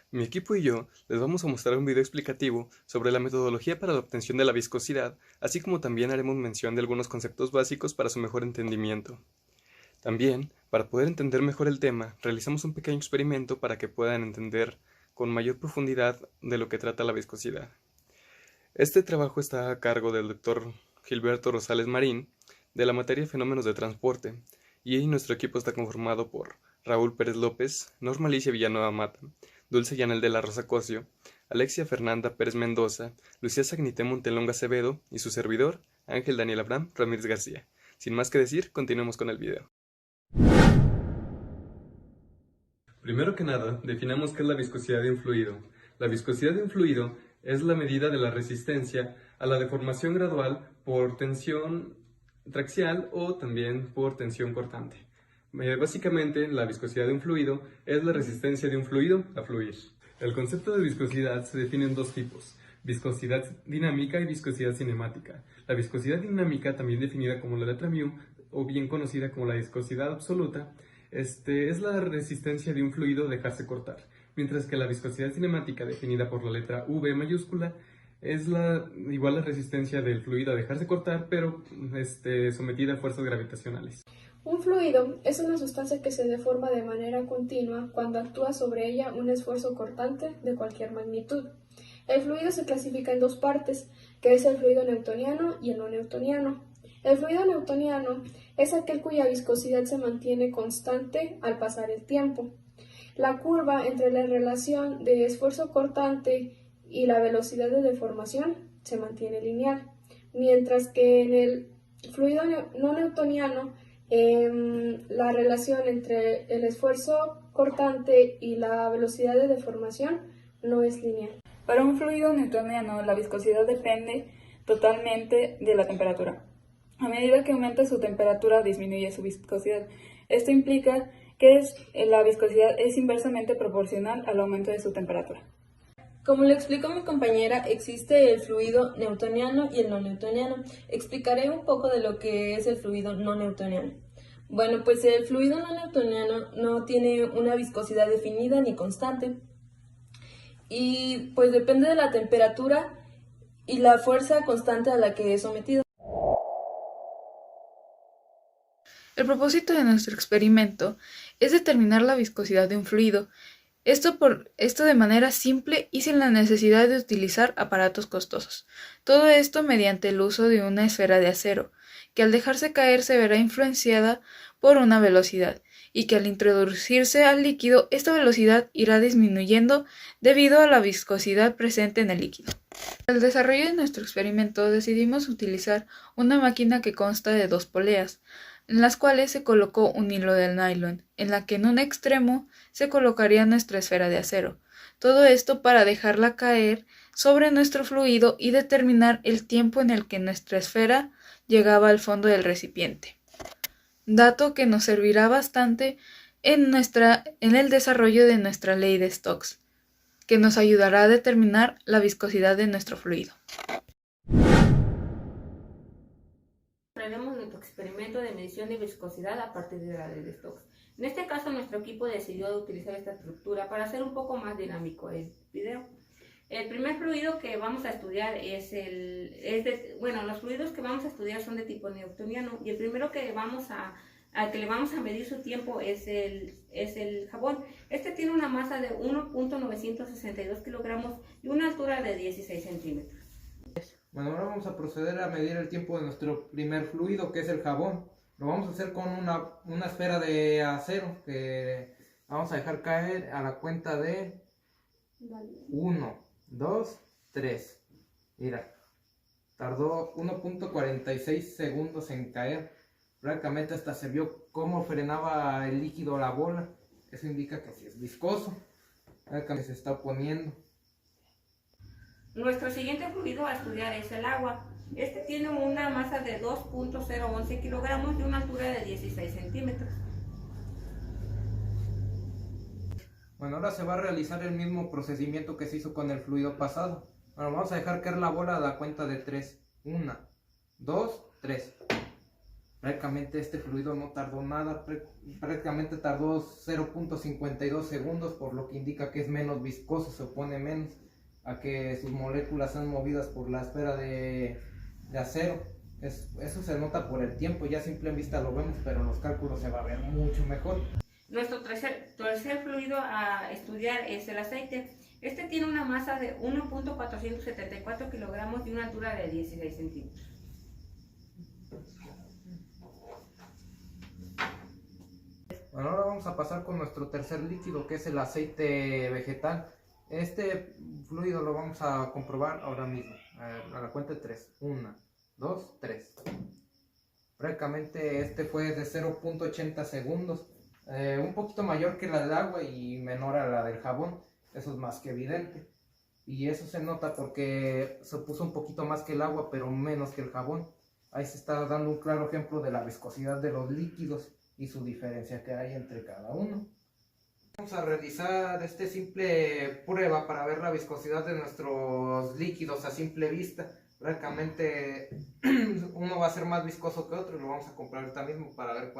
Mi equipo y yo les vamos a mostrar un video explicativo sobre la metodología para la obtención de la viscosidad, así como también haremos mención de algunos conceptos básicos para su mejor entendimiento. También, para poder entender mejor el tema, realizamos un pequeño experimento para que puedan entender con mayor profundidad de lo que trata la viscosidad. Este trabajo está a cargo del Dr. Gilberto Rosales Marín, de la materia de Fenómenos de Transporte, y nuestro equipo está conformado por Raúl Pérez López, Norma Alicia Villanueva Mata, Dulce Yanel de la Rosa Cosio, Alexia Fernanda Pérez Mendoza, Lucía Sagnité Montelongo Acevedo y su servidor, Ángel Daniel Abraham Ramírez García. Sin más que decir, continuemos con el video. Primero que nada, definamos qué es la viscosidad de un fluido. La viscosidad de un fluido es la medida de la resistencia a la deformación gradual por tensión traxial o también por tensión cortante. Básicamente, la viscosidad de un fluido es la resistencia de un fluido a fluir. El concepto de viscosidad se define en dos tipos: viscosidad dinámica y viscosidad cinemática. La viscosidad dinámica, también definida como la letra μ, o bien conocida como la viscosidad absoluta, es la resistencia de un fluido a dejarse cortar, mientras que la viscosidad cinemática, definida por la letra V mayúscula, es igual la resistencia del fluido a dejarse cortar, pero sometida a fuerzas gravitacionales. Un fluido es una sustancia que se deforma de manera continua cuando actúa sobre ella un esfuerzo cortante de cualquier magnitud. El fluido se clasifica en dos partes, que es el fluido newtoniano y el no newtoniano. El fluido newtoniano es aquel cuya viscosidad se mantiene constante al pasar el tiempo. La curva entre la relación de esfuerzo cortante y la velocidad de deformación se mantiene lineal, mientras que en el fluido no newtoniano la relación entre el esfuerzo cortante y la velocidad de deformación no es lineal. Para un fluido newtoniano, la viscosidad depende totalmente de la temperatura. A medida que aumenta su temperatura, disminuye su viscosidad. Esto implica que la viscosidad es inversamente proporcional al aumento de su temperatura. Como lo explicó mi compañera, existe el fluido newtoniano y el no newtoniano. Explicaré un poco de lo que es el fluido no newtoniano. Bueno, pues el fluido no newtoniano no tiene una viscosidad definida ni constante. Y pues depende de la temperatura y la fuerza constante a la que es sometido. El propósito de nuestro experimento es determinar la viscosidad de un fluido. Esto de manera simple y sin la necesidad de utilizar aparatos costosos. Todo esto mediante el uso de una esfera de acero, que al dejarse caer se verá influenciada por una velocidad, y que al introducirse al líquido, esta velocidad irá disminuyendo debido a la viscosidad presente en el líquido. Para el desarrollo de nuestro experimento decidimos utilizar una máquina que consta de dos poleas, en las cuales se colocó un hilo de nylon, en la que en un extremo se colocaría nuestra esfera de acero. Todo esto para dejarla caer sobre nuestro fluido y determinar el tiempo en el que nuestra esfera llegaba al fondo del recipiente. Dato que nos servirá bastante en el desarrollo de nuestra ley de Stokes, que nos ayudará a determinar la viscosidad de nuestro fluido. Haremos nuestro experimento de medición de viscosidad a partir de la ley de Stokes. En este caso, nuestro equipo decidió utilizar esta estructura para hacer un poco más dinámico el video. El primer fluido que vamos a estudiar los fluidos que vamos a estudiar son de tipo newtoniano, y el primero que al que le vamos a medir su tiempo es el jabón. Este tiene una masa de 1.962 kilogramos y una altura de 16 centímetros. Bueno, ahora vamos a proceder a medir el tiempo de nuestro primer fluido, que es el jabón. Lo vamos a hacer con una esfera de acero que vamos a dejar caer a la cuenta de 1, 2, 3. Mira, tardó 1.46 segundos en caer. Prácticamente hasta se vio cómo frenaba el líquido la bola. Eso indica que sí es viscoso. Prácticamente se está oponiendo. Nuestro siguiente fluido a estudiar es el agua. Este tiene una masa de 2.011 kilogramos y una altura de 16 centímetros. Bueno, ahora se va a realizar el mismo procedimiento que se hizo con el fluido pasado. Bueno, vamos a dejar caer la bola a la cuenta de 3. 1, 2, 3. Prácticamente este fluido no tardó nada, prácticamente tardó 0.52 segundos, por lo que indica que es menos viscoso, se opone menos a que sus moléculas sean movidas por la esfera de acero. Eso se nota por el tiempo, ya a simple vista lo vemos, pero en los cálculos se va a ver mucho mejor. Nuestro tercer fluido a estudiar es el aceite. Este tiene una masa de 1.474 kilogramos y una altura de 16 centímetros. Bueno, ahora vamos a pasar con nuestro tercer líquido, que es el aceite vegetal. Este fluido lo vamos a comprobar ahora mismo, a la cuenta de 3. 1, 2, 3. Prácticamente este fue de 0.80 segundos, un poquito mayor que la del agua y menor a la del jabón. Eso es más que evidente. Y eso se nota porque se puso un poquito más que el agua, pero menos que el jabón. Ahí se está dando un claro ejemplo de la viscosidad de los líquidos y su diferencia que hay entre cada uno. Vamos a realizar esta simple prueba para ver la viscosidad de nuestros líquidos a simple vista. Prácticamente uno va a ser más viscoso que otro y lo vamos a comprar ahorita mismo para ver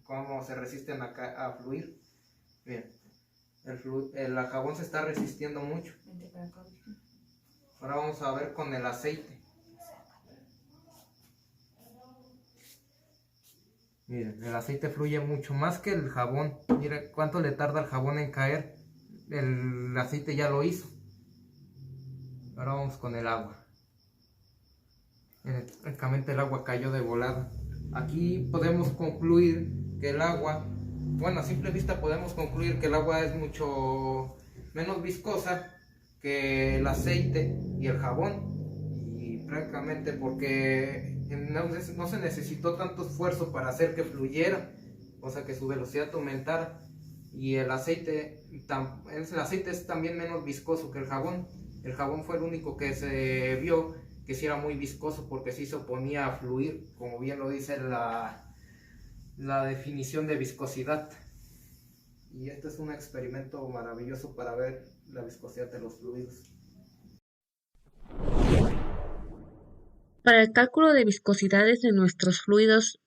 cómo se resisten a fluir. Bien, el jabón se está resistiendo mucho. Ahora vamos a ver con el aceite. Miren, el aceite fluye mucho más que el jabón. Miren cuánto le tarda el jabón en caer. El aceite ya lo hizo. Ahora vamos con el agua. Miren, prácticamente el agua cayó de volada. Aquí podemos concluir que el agua, bueno, a simple vista podemos concluir que el agua es mucho menos viscosa que el aceite y el jabón. Y prácticamente porque no se necesitó tanto esfuerzo para hacer que fluyera, o sea que su velocidad aumentara. Y el aceite es también menos viscoso que el jabón. El jabón fue el único que se vio que sí era muy viscoso porque sí se oponía a fluir, como bien lo dice la definición de viscosidad. Y este es un experimento maravilloso para ver la viscosidad de los fluidos. Para el cálculo de viscosidades de nuestros fluidos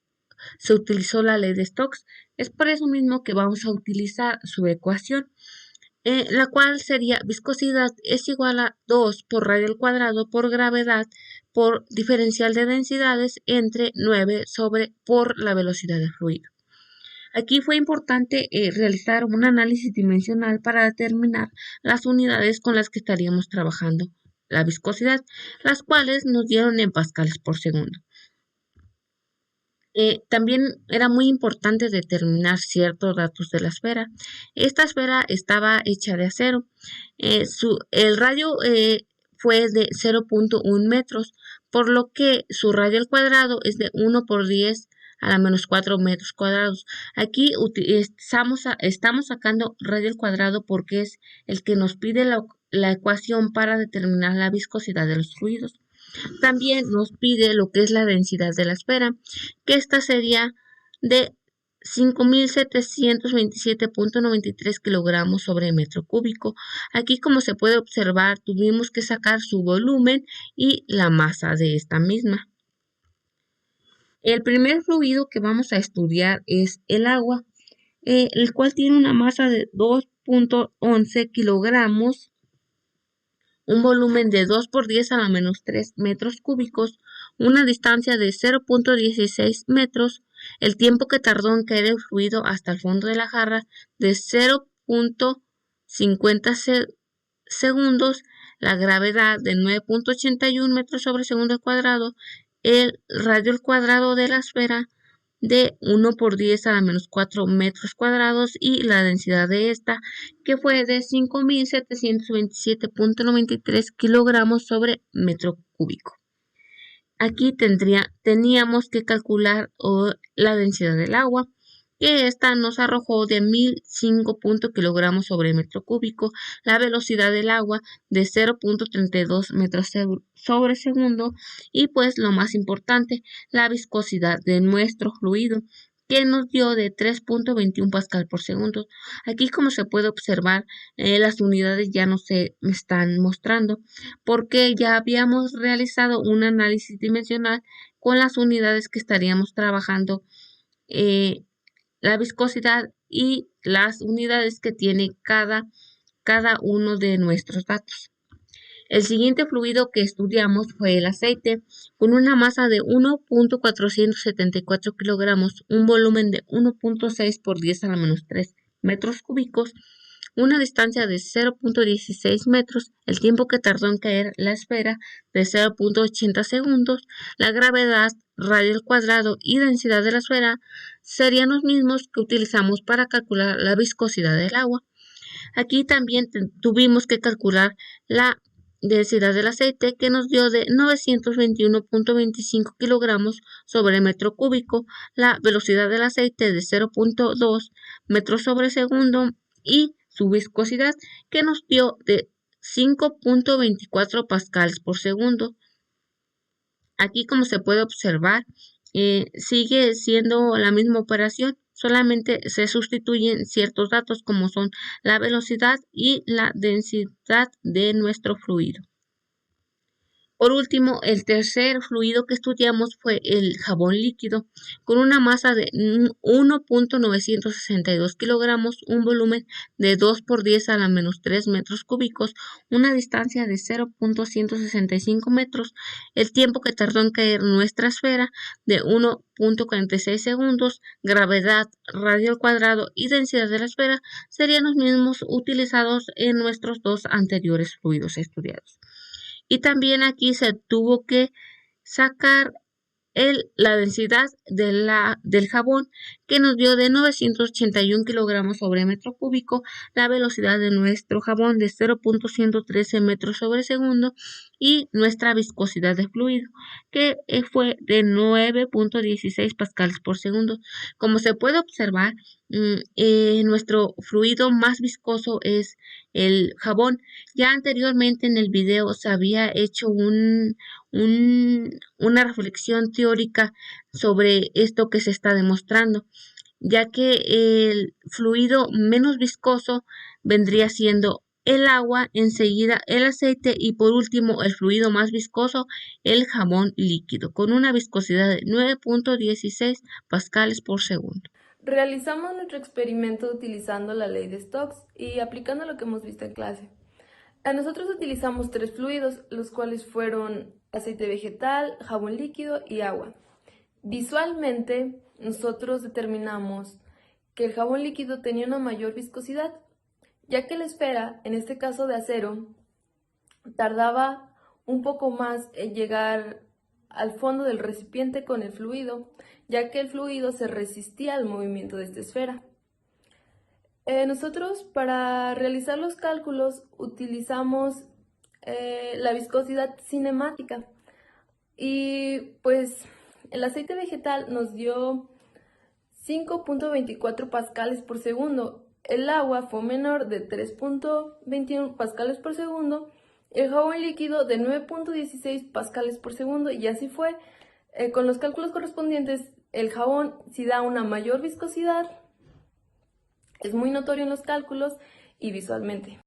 se utilizó la ley de Stokes. Es por eso mismo que vamos a utilizar su ecuación, la cual sería viscosidad es igual a 2 por radio al cuadrado por gravedad por diferencial de densidades entre 9 por la velocidad del fluido. Aquí fue importante realizar un análisis dimensional para determinar las unidades con las que estaríamos trabajando la viscosidad, las cuales nos dieron en pascales por segundo. También era muy importante determinar ciertos datos de la esfera. Esta esfera estaba hecha de acero. El radio fue de 0.1 metros, por lo que su radio al cuadrado es de 1 por 10 a la menos 4 metros cuadrados. Aquí estamos sacando radio al cuadrado porque es el que nos pide la ecuación para determinar la viscosidad de los fluidos. También nos pide lo que es la densidad de la esfera, que esta sería de 5.727.93 kilogramos sobre metro cúbico. Aquí, como se puede observar, tuvimos que sacar su volumen y la masa de esta misma. El primer fluido que vamos a estudiar es el agua, el cual tiene una masa de 2.11 kilogramos, un volumen de 2 por 10 a la menos 3 metros cúbicos, una distancia de 0.16 metros, el tiempo que tardó en caer el fluido hasta el fondo de la jarra de 0.50 segundos, la gravedad de 9.81 metros sobre segundo al cuadrado, el radio al cuadrado de la esfera de 1 por 10 a la menos 4 metros cuadrados y la densidad de esta que fue de 5.727.93 kilogramos sobre metro cúbico. Aquí teníamos que calcular la densidad del agua, que esta nos arrojó de 1.005 kilogramos sobre metro cúbico, la velocidad del agua de 0.32 metros sobre segundo y pues lo más importante, la viscosidad de nuestro fluido, que nos dio de 3.21 pascal por segundo. Aquí, como se puede observar, las unidades ya no se están mostrando porque ya habíamos realizado un análisis dimensional con las unidades que estaríamos trabajando, la viscosidad y las unidades que tiene cada uno de nuestros datos. El siguiente fluido que estudiamos fue el aceite, con una masa de 1.474 kilogramos, un volumen de 1.6 por 10 a la menos 3 metros cúbicos, una distancia de 0.16 metros, el tiempo que tardó en caer la esfera de 0.80 segundos, la gravedad, radio al cuadrado y densidad de la esfera serían los mismos que utilizamos para calcular la viscosidad del agua. Aquí también tuvimos que calcular la densidad del aceite, que nos dio de 921.25 kilogramos sobre metro cúbico, la velocidad del aceite de 0.2 metros sobre segundo y su viscosidad, que nos dio de 5.24 pascales por segundo. Aquí, como se puede observar, sigue siendo la misma operación, solamente se sustituyen ciertos datos como son la velocidad y la densidad de nuestro fluido. Por último, el tercer fluido que estudiamos fue el jabón líquido, con una masa de 1.962 kilogramos, un volumen de 2 por 10 a la menos 3 metros cúbicos, una distancia de 0.165 metros, el tiempo que tardó en caer nuestra esfera de 1.46 segundos, gravedad, radio al cuadrado y densidad de la esfera serían los mismos utilizados en nuestros dos anteriores fluidos estudiados. Y también aquí se tuvo que sacar la densidad del jabón, que nos dio de 981 kilogramos sobre metro cúbico, la velocidad de nuestro jabón de 0.113 metros sobre segundo y nuestra viscosidad de fluido, que fue de 9.16 pascales por segundo. Como se puede observar, nuestro fluido más viscoso es el jabón. Ya anteriormente en el video se había hecho una reflexión teórica sobre esto que se está demostrando, ya que el fluido menos viscoso vendría siendo el agua, enseguida el aceite y por último el fluido más viscoso, el jabón líquido, con una viscosidad de 9.16 pascales por segundo. Realizamos nuestro experimento utilizando la ley de Stokes y aplicando lo que hemos visto en clase. Nosotros utilizamos 3 fluidos, los cuales fueron aceite vegetal, jabón líquido y agua. Visualmente, nosotros determinamos que el jabón líquido tenía una mayor viscosidad, ya que la esfera, en este caso de acero, tardaba un poco más en llegar al fondo del recipiente con el fluido, ya que el fluido se resistía al movimiento de esta esfera. Nosotros, para realizar los cálculos, utilizamos la viscosidad cinemática y pues el aceite vegetal nos dio 5.24 pascales por segundo, el agua fue menor de 3.21 pascales por segundo, el jabón líquido de 9.16 pascales por segundo y así fue. Con los cálculos correspondientes, el jabón sí da una mayor viscosidad, es muy notorio en los cálculos y visualmente.